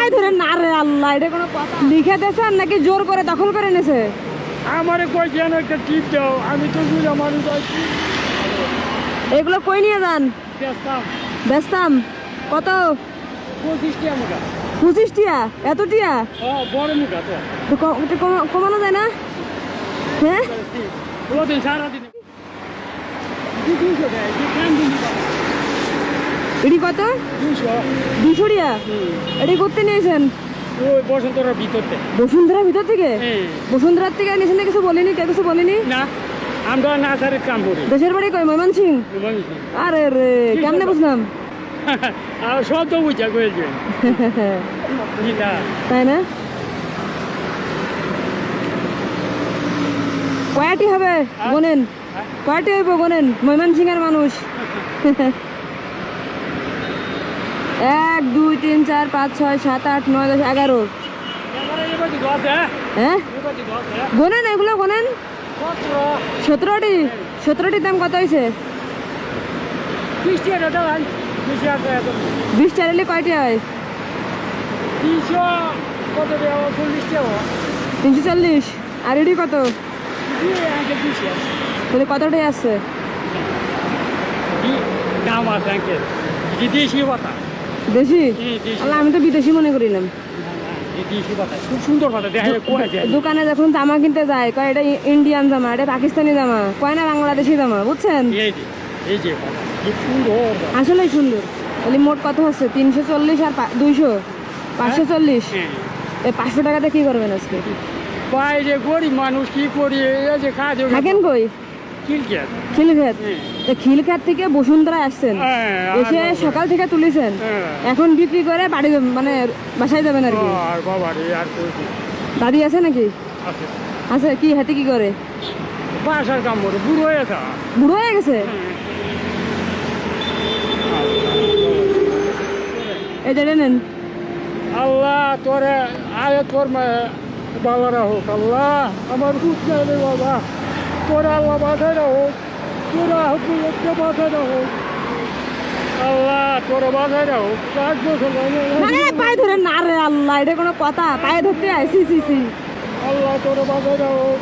পায়ে ধরে না রে আল্লাহ, এটা কোনো কথা? লিখে দিয়েছেন নাকি জোর করে দখল করে এনেছে? আমারে কইছে একটা টিপ দাও, আমি তো বুঝা মানুষ আছি। এগুলো কই নিয়ে যান? ব্যস্তাম বেচতাম কত? 25 টাকা মুখা। 25 টিয়া? এত টিয়া? বড় মুখা তো তো একটু কমানো যায় না? হ্যাঁ, ওদিন সারাদিন 200 দেয়, যে কেন দিন এটি কত? 200 টিয়া? এটি করতে নিয়েছেন? ওই বসন্তরার ভিতরতে। বসুন্ধরার ভিতর থেকে? হ্যাঁ। বসুন্ধরার থেকে নিয়েছেন? কিছু বলেনি? কে কিছু বলেনি? না, আমরা নাচারের কাম করি। দেশের বাড়ি কই? ময়মনসিং? আরে রে, কেমনে বুঝলাম? আর সব তো বুঝা কয়েছে তাই না? কয়টি হবে গোনেন? কয়টি হইব গোনেন? ময়মনসিং এর মানুষ। 1 2 3 4 5 6 7 8 9 10 11। হ্যাঁ, গোনেন, এগুলো গোনেন। 17টি? 17টির দাম কত হয়েছে? 20 20 কয়টি হয়? 340। আর এটি কত? তাহলে কতটাই আসছে? দাম আছে দেশি পাতা। দেশি? দেশি। আল্লাহ, আমি তো বিদেশি মনে করিলাম। দেশি পাতা খুব সুন্দর পাতা, দেখা যায়। দোকানে যখন জামা কিনতে যায় কয় এটা ইন্ডিয়ান জামা, এটা পাকিস্তানি জামা, কয় না বাংলাদেশি জামা, বুঝছেন? এই যে পাতা খুব সুন্দর। আসলেই সুন্দর। তাহলে মোট কত হচ্ছে? 340 আর 200, 540। এই 500 টাকাতে কি করবেন আজকে? বাইরে গরিব মানুষ কি করি, এই যে কাজ থাকেন কই? ক্রিকেট। খিলক্ষেত? খিলক্ষেত থেকে বসুন্ধরা আসছেন, এসে সকাল থেকে তুলেছেন, এখন বিক্রি করে বাড়ি মানে বাসায় যাবেন আর কি? আর বাবা রে, আর দাদি আছে নাকি? আছে। কি হাতে কি করে? বাসার কাম করে, বুড়ো হয়ে গেছে। বুড়ো হয়ে গেছে? এই যে নেন। আল্লাহ তোরে আয়, তোর বাবারা হোক। আল্লাহ আমার হুট নাই রে বাবা, তোরা আল্লাহ বাধায় হোক, তোরা বাধায় হোক। আল্লাহ তোরা বাধায় হোক। 5 বছর পায়ে ধরে না রে আল্লাহ, এটা কোনো কথা? পায়ে ধরতে আইসি। আল্লাহ তোরা বাধায় হোক।